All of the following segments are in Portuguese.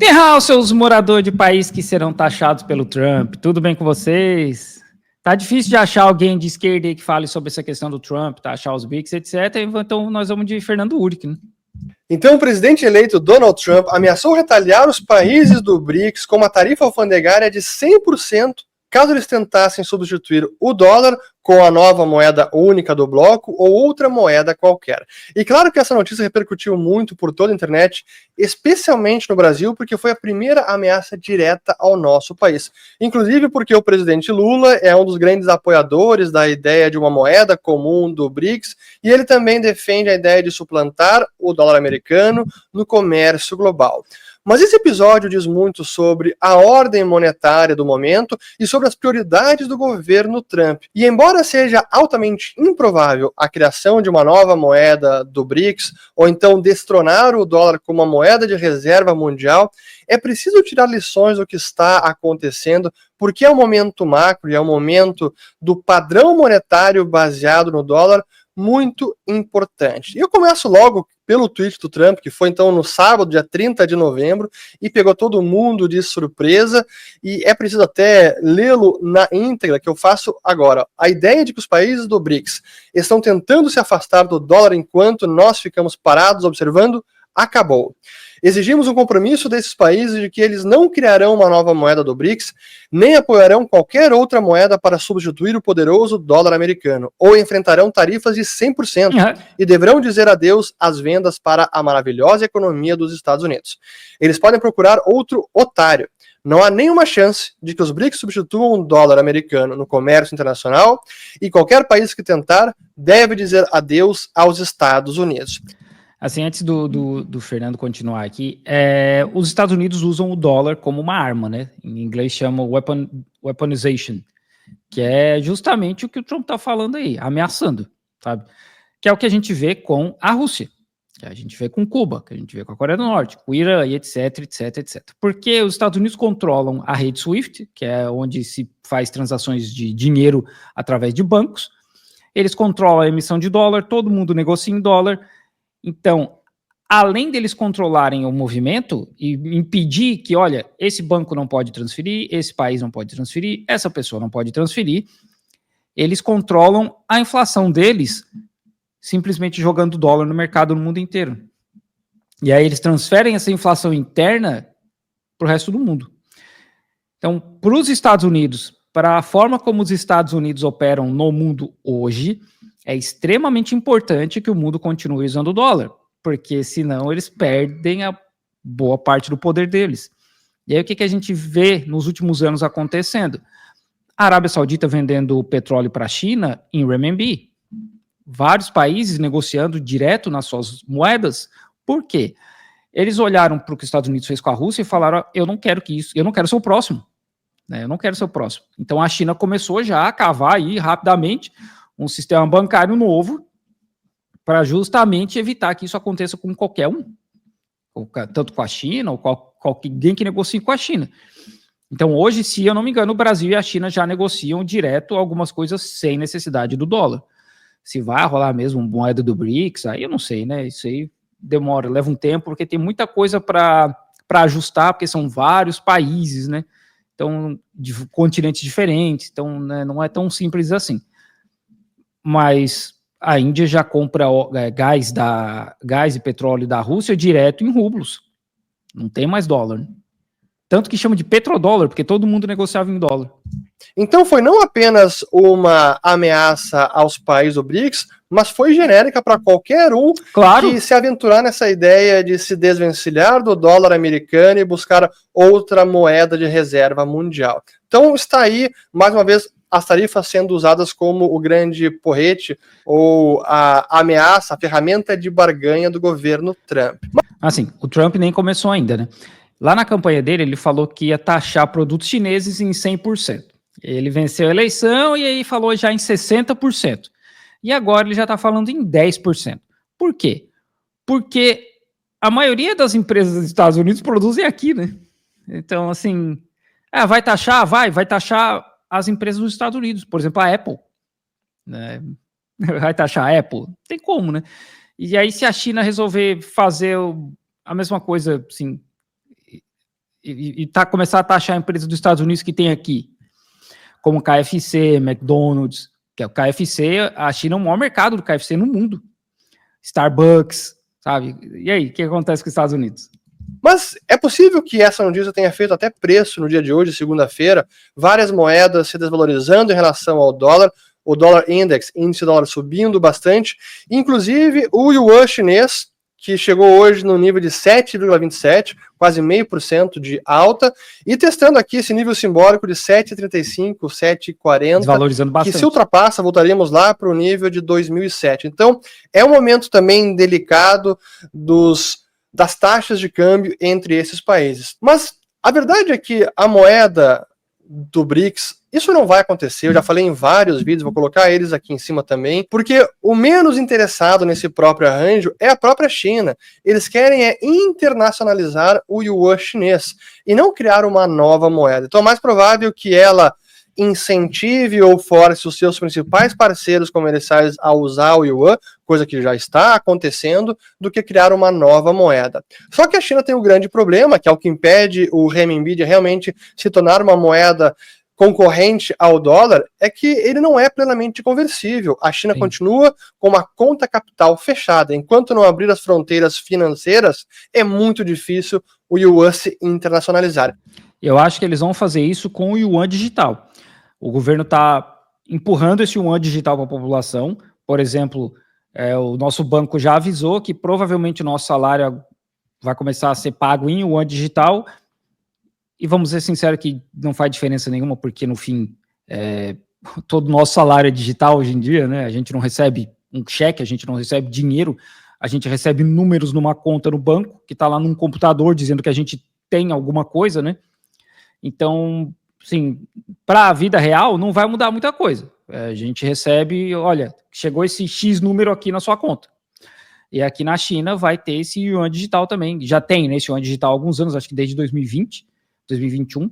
Terral, seus moradores de país que serão taxados pelo Trump, tudo bem com vocês? Tá difícil de achar alguém de esquerda aí que fale sobre essa questão do Trump, taxar os BRICS, etc. Então nós vamos de Fernando Uric, né? Então, o presidente eleito Donald Trump ameaçou retaliar os países do BRICS com uma tarifa alfandegária de 100% caso eles tentassem substituir o dólar com a nova moeda única do bloco ou outra moeda qualquer. E claro que essa notícia repercutiu muito por toda a internet, especialmente no Brasil, porque foi a primeira ameaça direta ao nosso país. Inclusive porque o presidente Lula é um dos grandes apoiadores da ideia de uma moeda comum do BRICS, e ele também defende a ideia de suplantar o dólar americano no comércio global. Mas esse episódio diz muito sobre a ordem monetária do momento e sobre as prioridades do governo Trump. E embora seja altamente improvável a criação de uma nova moeda do BRICS, ou então destronar o dólar como uma moeda de reserva mundial, é preciso tirar lições do que está acontecendo, porque é um momento macro e é um momento do padrão monetário baseado no dólar muito importante. E eu começo logo pelo tweet do Trump, que foi então no sábado, dia 30 de novembro, e pegou todo mundo de surpresa, e é preciso até lê-lo na íntegra, que eu faço agora. A ideia de que os países do BRICS estão tentando se afastar do dólar enquanto nós ficamos parados observando, acabou. Exigimos um compromisso desses países de que eles não criarão uma nova moeda do BRICS, nem apoiarão qualquer outra moeda para substituir o poderoso dólar americano, ou enfrentarão tarifas de 100% e deverão dizer adeus às vendas para a maravilhosa economia dos Estados Unidos. Eles podem procurar outro otário. Não há nenhuma chance de que os BRICS substituam o dólar americano no comércio internacional, e qualquer país que tentar deve dizer adeus aos Estados Unidos. Assim, antes do Fernando continuar aqui, os Estados Unidos usam o dólar como uma arma, né? Em inglês chama weaponization, que é justamente o que o Trump está falando aí, ameaçando, sabe? Que é o que a gente vê com a Rússia, que a gente vê com Cuba, que a gente vê com a Coreia do Norte, com o Irã, e etc, etc, etc. Porque os Estados Unidos controlam a rede SWIFT, que é onde se faz transações de dinheiro através de bancos, eles controlam a emissão de dólar, todo mundo negocia em dólar. Então, além deles controlarem o movimento e impedir que, olha, esse banco não pode transferir, esse país não pode transferir, essa pessoa não pode transferir, eles controlam a inflação deles simplesmente jogando dólar no mercado no mundo inteiro. E aí eles transferem essa inflação interna para o resto do mundo. Então, para os Estados Unidos, para a forma como os Estados Unidos operam no mundo hoje, é extremamente importante que o mundo continue usando o dólar, porque senão eles perdem a boa parte do poder deles. E aí o que a gente vê nos últimos anos acontecendo? A Arábia Saudita vendendo petróleo para a China em renminbi. Vários países negociando direto nas suas moedas. Por quê? Eles olharam para o que os Estados Unidos fez com a Rússia e falaram, eu não quero ser o próximo. Eu não quero ser o próximo. Então a China começou já a cavar aí rapidamente um sistema bancário novo para justamente evitar que isso aconteça com qualquer um, tanto com a China ou com alguém que negocie com a China. Então hoje, se eu não me engano, o Brasil e a China já negociam direto algumas coisas sem necessidade do dólar. Se vai rolar mesmo moeda do BRICS, aí eu não sei, né? Isso aí demora, leva um tempo, porque tem muita coisa para ajustar, porque são vários países, né? Então, de continentes diferentes, então né, não é tão simples assim. Mas a Índia já compra gás e petróleo da Rússia direto em rublos. Não tem mais dólar. Né? Tanto que chama de petrodólar, porque todo mundo negociava em dólar. Então foi não apenas uma ameaça aos países do BRICS, mas foi genérica para qualquer um que se aventurar nessa ideia de se desvencilhar do dólar americano e buscar outra moeda de reserva mundial. Então está aí, mais uma vez, as tarifas sendo usadas como o grande porrete ou a ameaça, a ferramenta de barganha do governo Trump. Assim, o Trump nem começou ainda, né? Lá na campanha dele, ele falou que ia taxar produtos chineses em 100%. Ele venceu a eleição e aí falou já em 60%. E agora ele já está falando em 10%. Por quê? Porque a maioria das empresas dos Estados Unidos produzem aqui, né? Então, assim, vai taxar? Vai taxar as empresas dos Estados Unidos. Por exemplo, a Apple. Né? Vai taxar a Apple? Tem como, né? E aí, se a China resolver fazer a mesma coisa, assim, começar a taxar empresas dos Estados Unidos que tem aqui, como KFC, McDonald's, que é o KFC, a China é o maior mercado do KFC no mundo. Starbucks, sabe? E aí, o que acontece com os Estados Unidos? Mas é possível que essa notícia tenha feito até preço no dia de hoje, segunda-feira, várias moedas se desvalorizando em relação ao dólar, o dólar index, índice dólar subindo bastante, inclusive o yuan chinês, que chegou hoje no nível de 7,27, quase 0,5% de alta, e testando aqui esse nível simbólico de 7,35, 7,40, desvalorizando bastante. Que se ultrapassa, voltaríamos lá para o nível de 2007. Então, é um momento também delicado das taxas de câmbio entre esses países. Mas a verdade é que a moeda do BRICS, isso não vai acontecer, eu já falei em vários vídeos, vou colocar eles aqui em cima também, porque o menos interessado nesse próprio arranjo é a própria China. Eles querem internacionalizar o yuan chinês e não criar uma nova moeda. Então é mais provável que ela incentive ou force os seus principais parceiros comerciais a usar o yuan, coisa que já está acontecendo, do que criar uma nova moeda. Só que a China tem um grande problema, que é o que impede o renminbi de realmente se tornar uma moeda concorrente ao dólar, é que ele não é plenamente conversível. A China continua com uma conta capital fechada. Enquanto não abrir as fronteiras financeiras, é muito difícil o yuan se internacionalizar. Eu acho que eles vão fazer isso com o yuan digital. O governo está empurrando esse yuan digital para a população. Por exemplo, o nosso banco já avisou que provavelmente o nosso salário vai começar a ser pago em yuan digital. E vamos ser sinceros que não faz diferença nenhuma, porque no fim, todo o nosso salário é digital hoje em dia, né? A gente não recebe um cheque, a gente não recebe dinheiro, a gente recebe números numa conta no banco, que está lá num computador dizendo que a gente tem alguma coisa, né? Então, sim, para a vida real não vai mudar muita coisa. A gente recebe, olha, chegou esse X número aqui na sua conta. E aqui na China vai ter esse yuan digital também. Já tem, né, esse yuan digital há alguns anos, acho que desde 2020, 2021.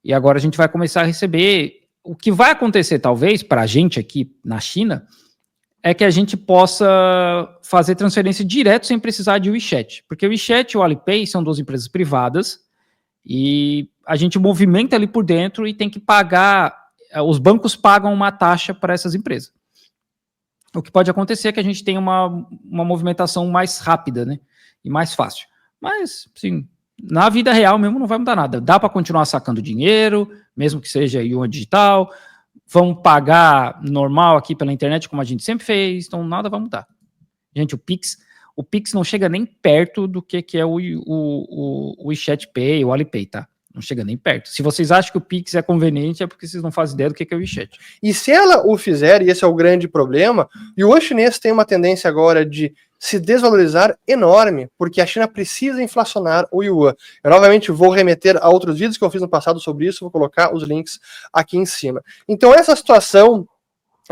E agora a gente vai começar a receber. O que vai acontecer, talvez, para a gente aqui na China, é que a gente possa fazer transferência direto sem precisar de WeChat. Porque o WeChat e o Alipay são duas empresas privadas e a gente movimenta ali por dentro e tem que pagar, os bancos pagam uma taxa para essas empresas. O que pode acontecer é que a gente tenha uma movimentação mais rápida, né, e mais fácil. Mas, sim, na vida real mesmo não vai mudar nada. Dá para continuar sacando dinheiro, mesmo que seja yuan digital, vão pagar normal aqui pela internet, como a gente sempre fez, então nada vai mudar. Gente, o Pix não chega nem perto do que é o WeChat Pay, o Alipay, tá? Não chega nem perto. Se vocês acham que o Pix é conveniente, é porque vocês não fazem ideia do que é o WeChat. E se ela o fizer, e esse é o grande problema, o yuan chinês tem uma tendência agora de se desvalorizar enorme, porque a China precisa inflacionar o yuan. Eu novamente vou remeter a outros vídeos que eu fiz no passado sobre isso, vou colocar os links aqui em cima. Então essa situação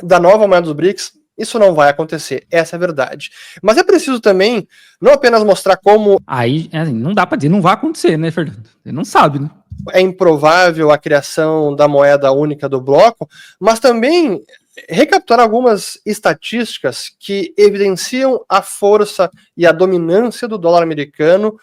da nova moeda dos BRICS, isso não vai acontecer, essa é a verdade. Mas é preciso também não apenas mostrar como... Aí, não dá para dizer, não vai acontecer, né, Fernando? Ele não sabe, né? É improvável a criação da moeda única do bloco, mas também recapitular algumas estatísticas que evidenciam a força e a dominância do dólar americano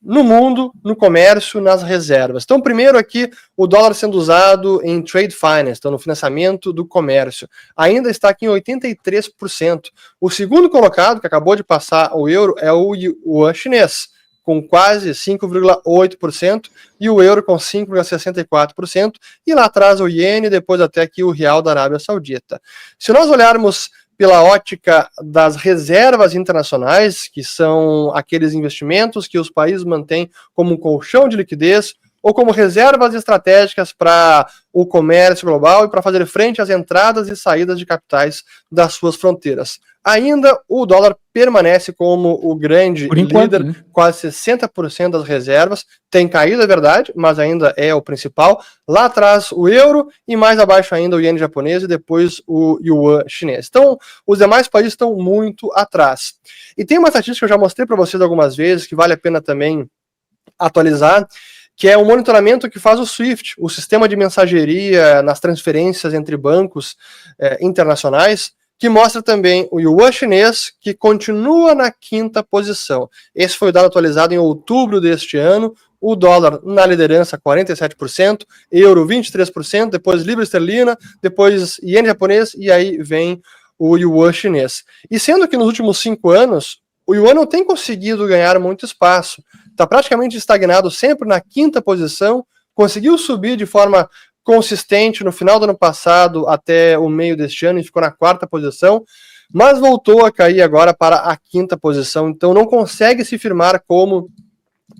no mundo, no comércio, nas reservas. Então, primeiro aqui, o dólar sendo usado em trade finance, então no financiamento do comércio, ainda está aqui em 83%. O segundo colocado, que acabou de passar o euro, é o yuan chinês, com quase 5,8%, e o euro com 5,64%, e lá atrás o iene, depois até aqui o real da Arábia Saudita. Se nós olharmos pela ótica das reservas internacionais, que são aqueles investimentos que os países mantêm como um colchão de liquidez, ou como reservas estratégicas para o comércio global e para fazer frente às entradas e saídas de capitais das suas fronteiras. Ainda o dólar permanece como o grande líder, né? Quase 60% das reservas. Tem caído, é verdade, mas ainda é o principal. Lá atrás o euro e mais abaixo ainda o iene japonês e depois o yuan chinês. Então, os demais países estão muito atrás. E tem uma estatística que eu já mostrei para vocês algumas vezes, que vale a pena também atualizar, que é o monitoramento que faz o SWIFT, o sistema de mensageria nas transferências entre bancos internacionais, que mostra também o yuan chinês, que continua na 5ª posição. Esse foi o dado atualizado em outubro deste ano. o dólar na liderança, 47%, euro 23%, depois libra esterlina, depois iene japonês, e aí vem o yuan chinês. E sendo que nos últimos 5 anos, o yuan não tem conseguido ganhar muito espaço, está praticamente estagnado sempre na 5ª posição, conseguiu subir de forma consistente no final do ano passado até o meio deste ano e ficou na 4ª posição, mas voltou a cair agora para a 5ª posição, então não consegue se firmar como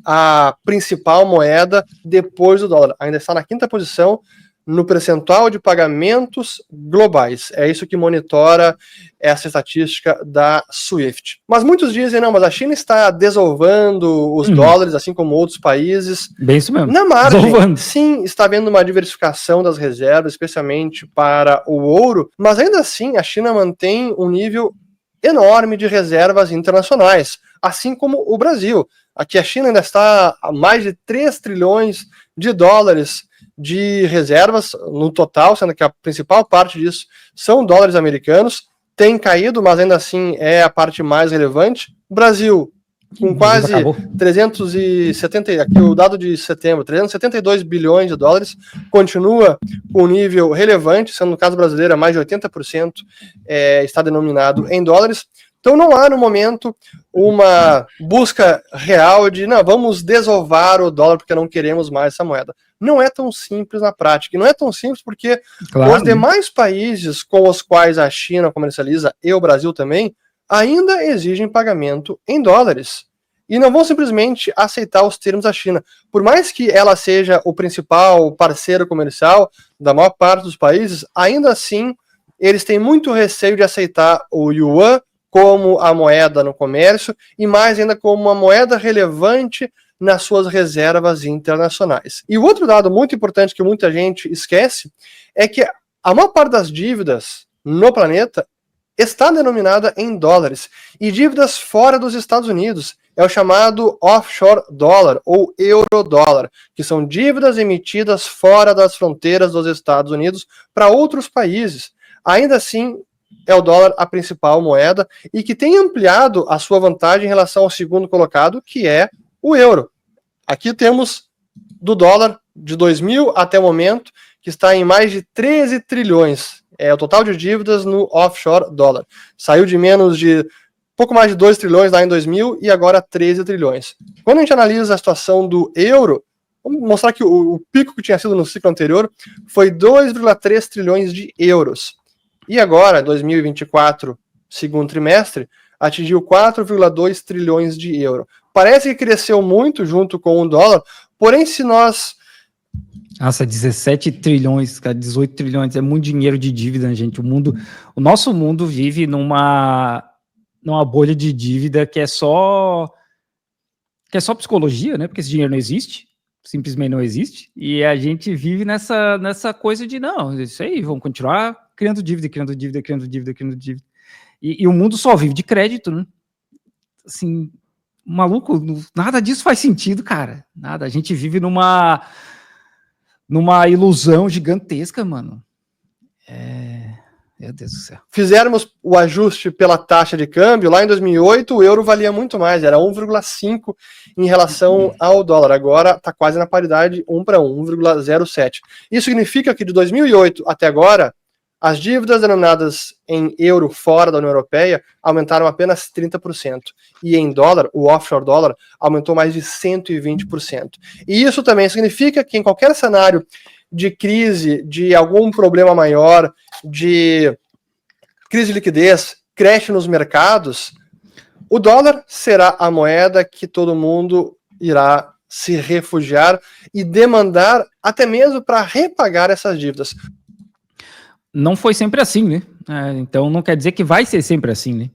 a principal moeda depois do dólar. Ainda está na 5ª posição no percentual de pagamentos globais. É isso que monitora essa estatística da SWIFT. Mas muitos dizem, não, mas a China está desovando os dólares, assim como outros países. Bem isso mesmo. Na margem, sim, está havendo uma diversificação das reservas, especialmente para o ouro, mas ainda assim a China mantém um nível enorme de reservas internacionais, assim como o Brasil. Aqui a China ainda está a mais de 3 trilhões de dólares de reservas no total, sendo que a principal parte disso são dólares americanos. Tem caído, mas ainda assim é a parte mais relevante. O Brasil, com quase 370, aqui o dado de setembro, 372 bilhões de dólares, continua com um nível relevante, sendo no caso brasileiro mais de 80% está denominado em dólares. Então não há no momento uma busca real de não, vamos desovar o dólar porque não queremos mais essa moeda. Não é tão simples na prática. E não é tão simples porque os demais países com os quais a China comercializa, e o Brasil também, ainda exigem pagamento em dólares. E não vão simplesmente aceitar os termos da China. Por mais que ela seja o principal parceiro comercial da maior parte dos países, ainda assim eles têm muito receio de aceitar o yuan como a moeda no comércio e mais ainda como uma moeda relevante nas suas reservas internacionais. E o outro dado muito importante que muita gente esquece é que a maior parte das dívidas no planeta está denominada em dólares. E dívidas fora dos Estados Unidos é o chamado offshore dollar ou eurodólar, que são dívidas emitidas fora das fronteiras dos Estados Unidos para outros países. Ainda assim, é o dólar a principal moeda e que tem ampliado a sua vantagem em relação ao segundo colocado, que é o euro. Aqui temos do dólar de 2000 até o momento, que está em mais de 13 trilhões. É o total de dívidas no offshore dólar. Saiu de menos de pouco mais de 2 trilhões lá em 2000 e agora 13 trilhões. Quando a gente analisa a situação do euro, vamos mostrar que o pico que tinha sido no ciclo anterior foi 2,3 trilhões de euros. E agora, 2024, segundo trimestre, atingiu 4,2 trilhões de euros. Parece que cresceu muito junto com o dólar, porém se nós... Nossa, 17 trilhões, cara, 18 trilhões, é muito dinheiro de dívida, gente. O nosso mundo vive numa bolha de dívida que é só psicologia, né? Porque esse dinheiro não existe, simplesmente não existe, e a gente vive nessa coisa de, não, isso aí, vamos continuar criando dívida. E o mundo só vive de crédito, né? Assim, maluco, nada disso faz sentido, cara. Nada, a gente vive numa ilusão gigantesca, mano. Meu Deus do céu. Fizermos o ajuste pela taxa de câmbio, lá em 2008 o euro valia muito mais, era 1,5 em relação ao dólar, agora está quase na paridade 1 para 1, 1,07. Isso significa que de 2008 até agora, as dívidas denominadas em euro fora da União Europeia aumentaram apenas 30%. E em dólar, o offshore dólar, aumentou mais de 120%. E isso também significa que em qualquer cenário de crise, de algum problema maior, de crise de liquidez, crash nos mercados, o dólar será a moeda que todo mundo irá se refugiar e demandar até mesmo para repagar essas dívidas. Não foi sempre assim, né? Então não quer dizer que vai ser sempre assim, né?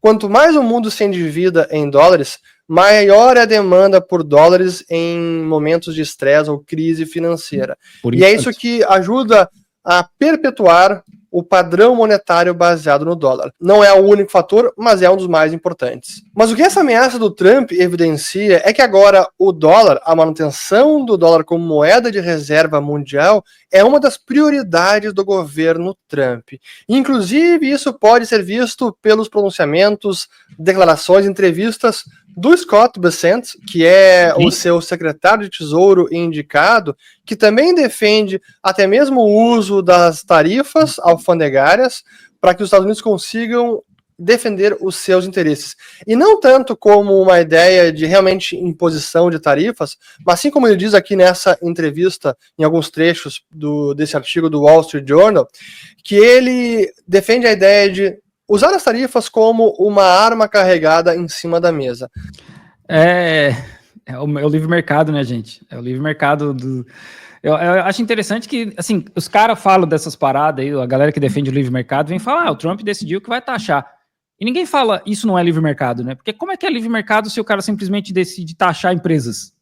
Quanto mais o mundo se endivida em dólares, maior é a demanda por dólares em momentos de estresse ou crise financeira. E é isso que ajuda a perpetuar o padrão monetário baseado no dólar. Não é o único fator, mas é um dos mais importantes. Mas o que essa ameaça do Trump evidencia é que agora o dólar, a manutenção do dólar como moeda de reserva mundial, é uma das prioridades do governo Trump. Inclusive, isso pode ser visto pelos pronunciamentos, declarações, entrevistas do Scott Bessent, que é o seu secretário de Tesouro indicado, que também defende até mesmo o uso das tarifas alfandegárias para que os Estados Unidos consigam defender os seus interesses. E não tanto como uma ideia de realmente imposição de tarifas, mas assim como ele diz aqui nessa entrevista, em alguns trechos desse artigo do Wall Street Journal, que ele defende a ideia de usar as tarifas como uma arma carregada em cima da mesa. É o livre mercado, né, gente? É o livre mercado do... Eu acho interessante que, assim, os caras falam dessas paradas aí, a galera que defende o livre mercado vem falar, o Trump decidiu que vai taxar. E ninguém fala, isso não é livre mercado, né? Porque como é que é livre mercado se o cara simplesmente decide taxar empresas?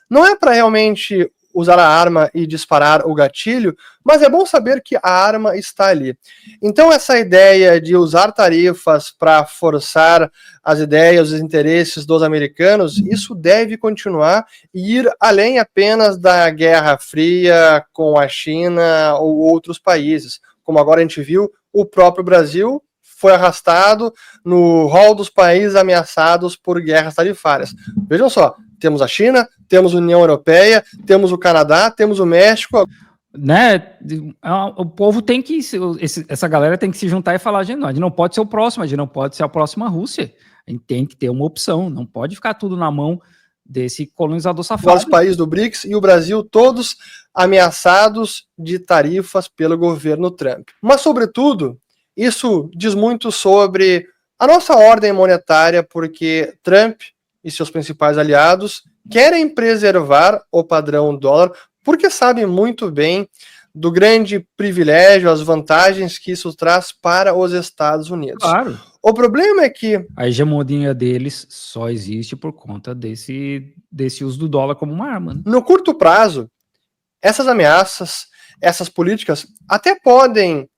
Não é para realmente usar a arma e disparar o gatilho, mas é bom saber que a arma está ali. Então essa ideia de usar tarifas para forçar as ideias, os interesses dos americanos, isso deve continuar e ir além apenas da Guerra Fria com a China ou outros países. Como agora a gente viu, o próprio Brasil foi arrastado no rol dos países ameaçados por guerras tarifárias. Vejam só, temos a China, temos a União Europeia, temos o Canadá, temos o México. Né? O povo tem que... Essa galera tem que se juntar e falar, a gente não pode ser o próximo, a gente não pode ser a próxima Rússia. A gente tem que ter uma opção, não pode ficar tudo na mão desse colonizador safado. Os países do BRICS e o Brasil, todos ameaçados de tarifas pelo governo Trump. Mas, sobretudo, isso diz muito sobre a nossa ordem monetária, porque Trump e seus principais aliados querem preservar o padrão dólar, porque sabem muito bem do grande privilégio, as vantagens que isso traz para os Estados Unidos. Claro. O problema é que a hegemonia deles só existe por conta desse uso do dólar como uma arma. Né? No curto prazo, essas ameaças, essas políticas até podem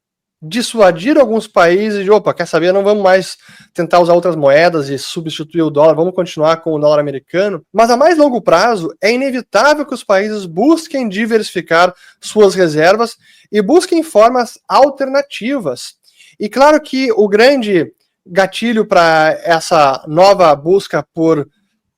dissuadir alguns países de, opa, quer saber, não vamos mais tentar usar outras moedas e substituir o dólar, vamos continuar com o dólar americano, mas a mais longo prazo é inevitável que os países busquem diversificar suas reservas e busquem formas alternativas. E claro que o grande gatilho para essa nova busca por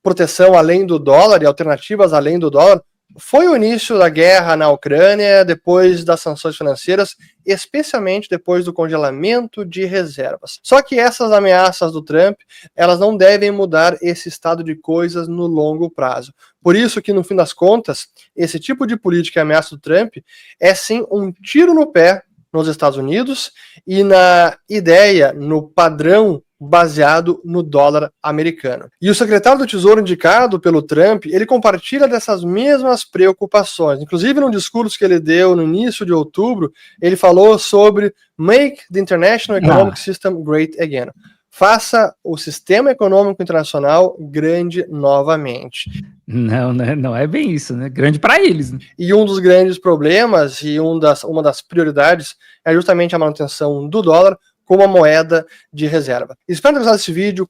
proteção além do dólar e alternativas além do dólar foi o início da guerra na Ucrânia, depois das sanções financeiras, especialmente depois do congelamento de reservas. Só que essas ameaças do Trump, elas não devem mudar esse estado de coisas no longo prazo. Por isso que, no fim das contas, esse tipo de política e ameaça do Trump é sim um tiro no pé nos Estados Unidos e na ideia, no padrão baseado no dólar americano. E o secretário do Tesouro indicado pelo Trump, ele compartilha dessas mesmas preocupações. Inclusive, no discurso que ele deu no início de outubro, ele falou sobre Make the International Economic System Great Again. Faça o sistema econômico internacional grande novamente. Não é bem isso, né? Grande para eles. Né? E um dos grandes problemas e uma das prioridades é justamente a manutenção do dólar como uma moeda de reserva. Espero ter gostado desse vídeo.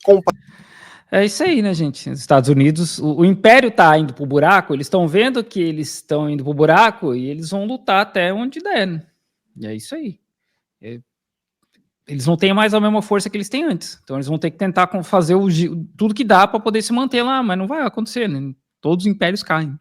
É isso aí, né, gente? Os Estados Unidos, o império tá indo pro buraco, eles estão vendo que eles estão indo pro buraco e eles vão lutar até onde der, né? E é isso aí. Eles não têm mais a mesma força que eles têm antes. Então eles vão ter que tentar fazer tudo que dá para poder se manter lá, mas não vai acontecer, né? Todos os impérios caem.